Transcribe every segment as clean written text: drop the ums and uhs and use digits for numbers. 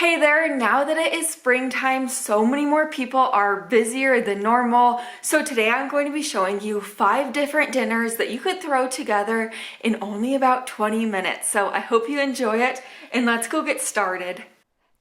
Hey there, now that it is springtime, so many more people are busier than normal. So today I'm going to be showing you 5 different dinners that you could throw together in only about 20 minutes. So I hope you enjoy it, and let's go get started.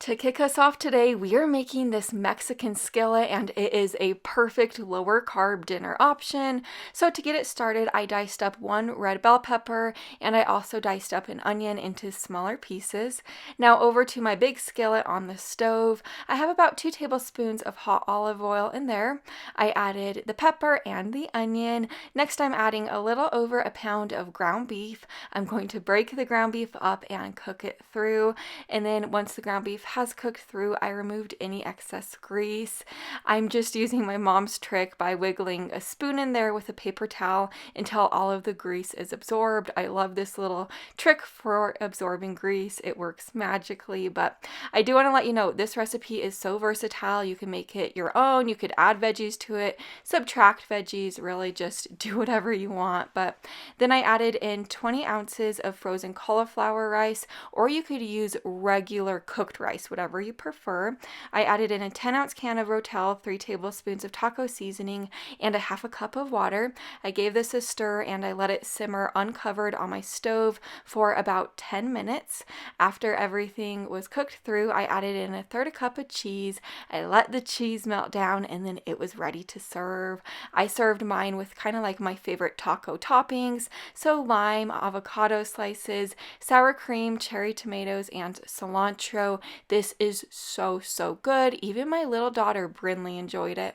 To kick us off today, we are making this Mexican skillet, and it is a perfect lower carb dinner option. So to get it started, I diced up 1 red bell pepper, and I also diced up an onion into smaller pieces. Now over to my big skillet on the stove, I have about 2 tablespoons of hot olive oil in there. I added the pepper and the onion. Next I'm adding a little over a pound of ground beef. I'm going to break the ground beef up and cook it through, and then once the ground beef has cooked through, I removed any excess grease. I'm just using my mom's trick by wiggling a spoon in there with a paper towel until all of the grease is absorbed. I love this little trick for absorbing grease. It works magically, but I do want to let you know this recipe is so versatile. You can make it your own. You could add veggies to it, subtract veggies, really just do whatever you want. But then I added in 20 ounces of frozen cauliflower rice, or you could use regular cooked rice, whatever you prefer. I added in a 10-ounce can of Rotel, 3 tablespoons of taco seasoning, and a half a cup of water. I gave this a stir and I let it simmer uncovered on my stove for about 10 minutes. After everything was cooked through, I added in a third cup of cheese. I let the cheese melt down, and then it was ready to serve. I served mine with kind of like my favorite taco toppings, so lime, avocado slices, sour cream, cherry tomatoes, and cilantro. This is so good. Even my little daughter Brinley enjoyed it.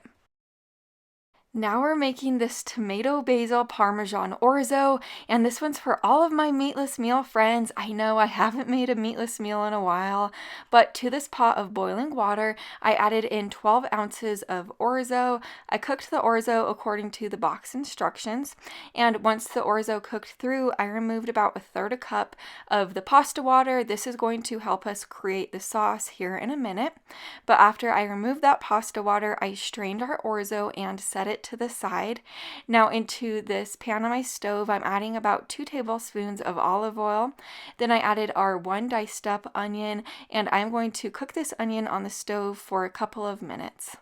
Now we're making this tomato basil Parmesan Orzo, and this one's for all of my meatless meal friends. I know I haven't made a meatless meal in a while, but to this pot of boiling water, I added in 12 ounces of Orzo. I cooked the Orzo according to the box instructions, and once the Orzo cooked through, I removed about a third a cup of the pasta water. This is going to help us create the sauce here in a minute, but after I removed that pasta water, I strained our Orzo and set it to the side. Now into this pan on my stove, I'm adding about 2 tablespoons of olive oil. Then I added our 1 diced up onion, and I'm going to cook this onion on the stove for a couple of minutes.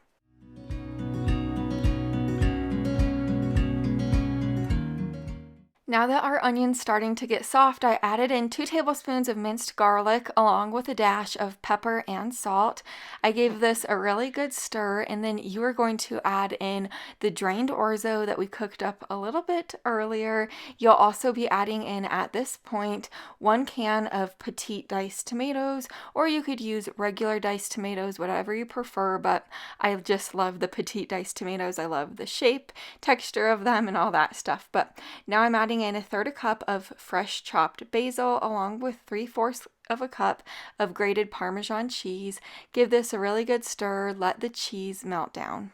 Now that our onion's starting to get soft, I added in 2 tablespoons of minced garlic along with a dash of pepper and salt. I gave this a really good stir, and then you are going to add in the drained orzo that we cooked up a little bit earlier. You'll also be adding in at this point 1 can of petite diced tomatoes, or you could use regular diced tomatoes, whatever you prefer, but I just love the petite diced tomatoes. I love the shape, texture of them, and all that stuff. But now I'm adding in a third a cup of fresh chopped basil along with 3/4 of a cup of grated Parmesan cheese. Give this a really good stir. Let the cheese melt down.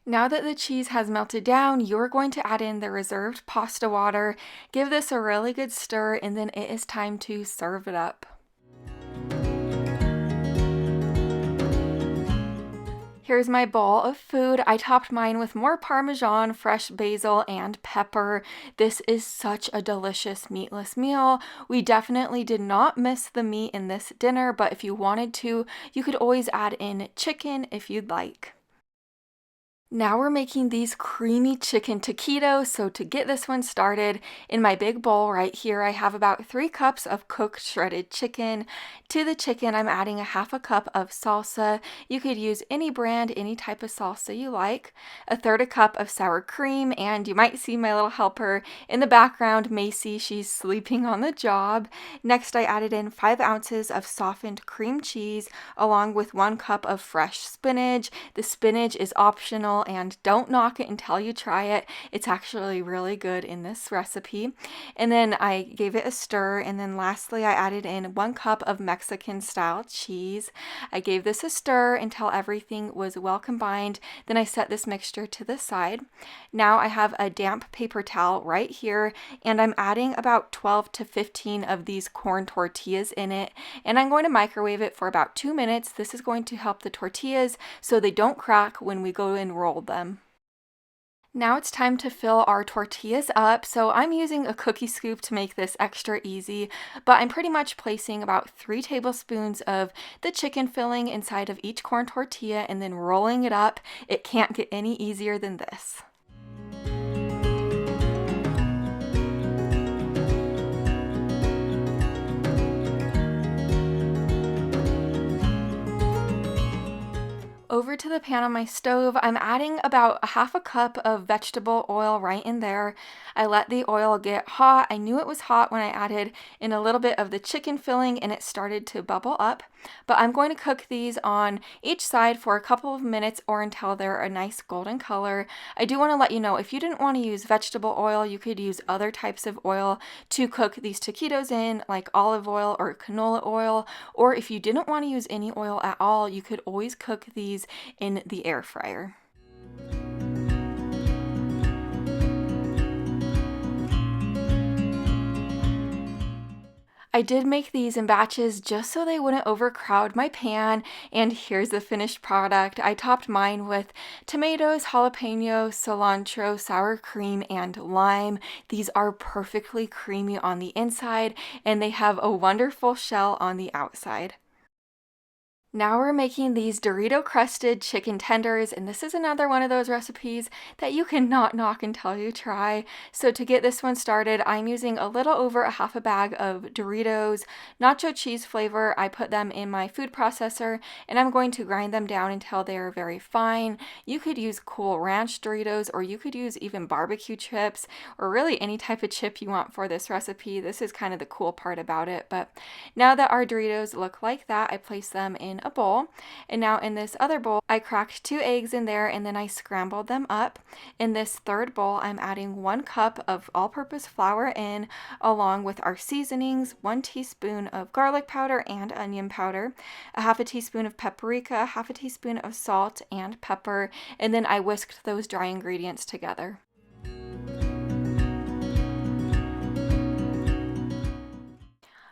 Now that the cheese has melted down, you're going to add in the reserved pasta water. Give this a really good stir, and then it is time to serve it up. Here's my bowl of food. I topped mine with more Parmesan, fresh basil, and pepper. This is such a delicious meatless meal. We definitely did not miss the meat in this dinner, but if you wanted to, you could always add in chicken if you'd like. Now we're making these creamy chicken taquitos, so to get this one started, in my big bowl right here, I have about 3 cups of cooked shredded chicken. To the chicken, I'm adding a half a cup of salsa. You could use any brand, any type of salsa you like. A third a cup of sour cream, and you might see my little helper in the background, Macy. She's sleeping on the job. Next, I added in 5 ounces of softened cream cheese, along with 1 cup of fresh spinach. The spinach is optional, and don't knock it until you try it. It's actually really good in this recipe. And then I gave it a stir, and then lastly I added in 1 cup of Mexican style cheese. I gave this a stir until everything was well combined. Then I set this mixture to the side. Now I have a damp paper towel right here, and I'm adding about 12 to 15 of these corn tortillas in it, and I'm going to microwave it for about 2 minutes. This is going to help the tortillas so they don't crack when we go and roll them. Now it's time to fill our tortillas up. So I'm using a cookie scoop to make this extra easy, but I'm pretty much placing about 3 tablespoons of the chicken filling inside of each corn tortilla and then rolling it up. It can't get any easier than this. Over to the pan on my stove, I'm adding about a half a cup of vegetable oil right in there. I let the oil get hot. I knew it was hot when I added in a little bit of the chicken filling and it started to bubble up. But I'm going to cook these on each side for a couple of minutes or until they're a nice golden color. I do want to let you know, if you didn't want to use vegetable oil, you could use other types of oil to cook these taquitos in, like olive oil or canola oil. Or if you didn't want to use any oil at all, you could always cook these in the air fryer. I did make these in batches just so they wouldn't overcrowd my pan, and here's the finished product. I topped mine with tomatoes, jalapeno, cilantro, sour cream, and lime. These are perfectly creamy on the inside, and they have a wonderful shell on the outside. Now we're making these Dorito crusted chicken tenders, and this is another one of those recipes that you cannot knock until you try. So to get this one started, I'm using a little over a half a bag of Doritos nacho cheese flavor. I put them in my food processor and I'm going to grind them down until they are very fine. You could use Cool Ranch Doritos, or you could use even barbecue chips, or really any type of chip you want for this recipe. This is kind of the cool part about it. But now that our Doritos look like that, I place them in a bowl, and now in this other bowl I cracked 2 eggs in there and then I scrambled them up. In this third bowl, I'm adding 1 cup of all-purpose flour in, along with our seasonings, 1 teaspoon of garlic powder and onion powder, a half a teaspoon of paprika, half a teaspoon of salt and pepper, and then I whisked those dry ingredients together.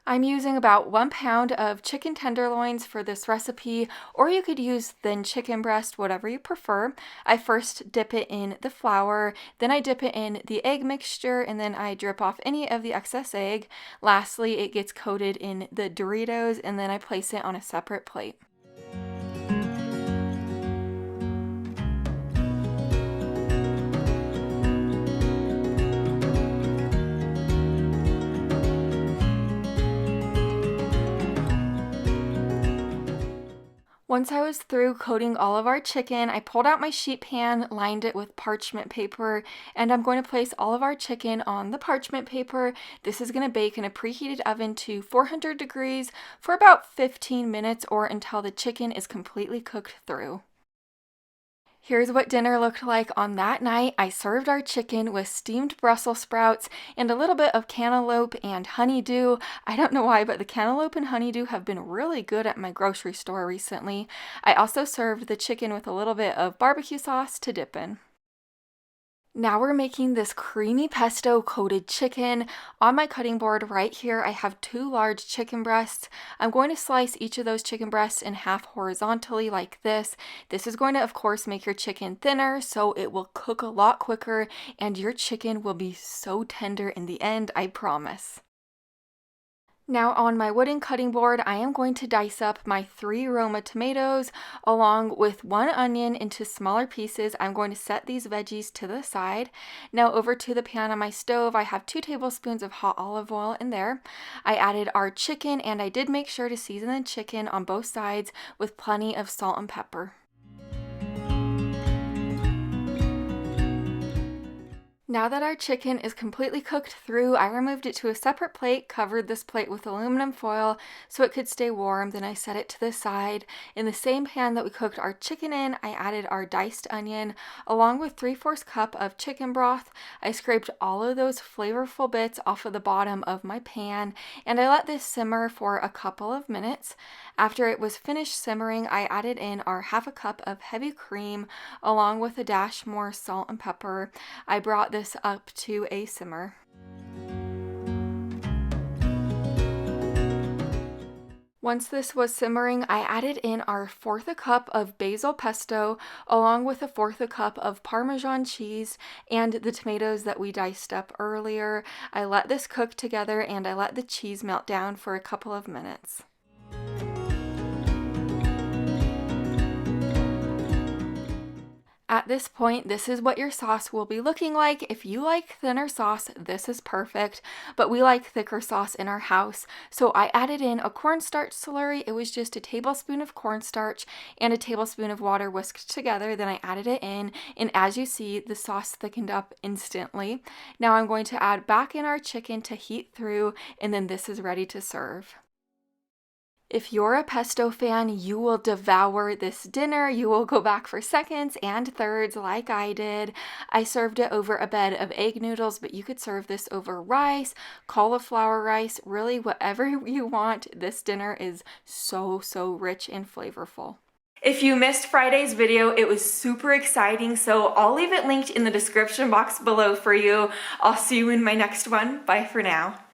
I'm using about 1 pound of chicken tenderloins for this recipe, or you could use thin chicken breast, whatever you prefer. I first dip it in the flour, then I dip it in the egg mixture, and then I drip off any of the excess egg. Lastly, it gets coated in the Doritos, and then I place it on a separate plate. Once I was through coating all of our chicken, I pulled out my sheet pan, lined it with parchment paper, and I'm going to place all of our chicken on the parchment paper. This is going to bake in a preheated oven to 400 degrees for about 15 minutes, or until the chicken is completely cooked through. Here's what dinner looked like on that night. I served our chicken with steamed Brussels sprouts and a little bit of cantaloupe and honeydew. I don't know why, but the cantaloupe and honeydew have been really good at my grocery store recently. I also served the chicken with a little bit of barbecue sauce to dip in. Now we're making this creamy pesto coated chicken. On my cutting board right here, I have 2 large chicken breasts. I'm going to slice each of those chicken breasts in half horizontally like this. This is going to, of course, make your chicken thinner, so it will cook a lot quicker, and your chicken will be so tender in the end, I promise. Now on my wooden cutting board, I am going to dice up my 3 Roma tomatoes along with 1 onion into smaller pieces. I'm going to set these veggies to the side. Now over to the pan on my stove, I have 2 tablespoons of hot olive oil in there. I added our chicken, and I did make sure to season the chicken on both sides with plenty of salt and pepper. Now that our chicken is completely cooked through, I removed it to a separate plate, covered this plate with aluminum foil so it could stay warm, then I set it to the side. In the same pan that we cooked our chicken in, I added our diced onion along with 3/4 cup of chicken broth. I scraped all of those flavorful bits off of the bottom of my pan, and I let this simmer for a couple of minutes. After it was finished simmering, I added in our half a cup of heavy cream along with a dash more salt and pepper. I brought this up to a simmer. Once this was simmering, I added in our 1/4 cup of basil pesto, along with a 1/4 cup of Parmesan cheese and the tomatoes that we diced up earlier. I let this cook together and I let the cheese melt down for a couple of minutes. At this point, this is what your sauce will be looking like. If you like thinner sauce, this is perfect, but we like thicker sauce in our house. So I added in a cornstarch slurry. It was just a tablespoon of cornstarch and a tablespoon of water whisked together. Then I added it in, and as you see, the sauce thickened up instantly. Now I'm going to add back in our chicken to heat through, and then this is ready to serve. If you're a pesto fan, you will devour this dinner. You will go back for seconds and thirds like I did. I served it over a bed of egg noodles, but you could serve this over rice, cauliflower rice, really whatever you want. This dinner is so rich and flavorful. If you missed Friday's video, it was super exciting, so I'll leave it linked in the description box below for you. I'll see you in my next one. Bye for now.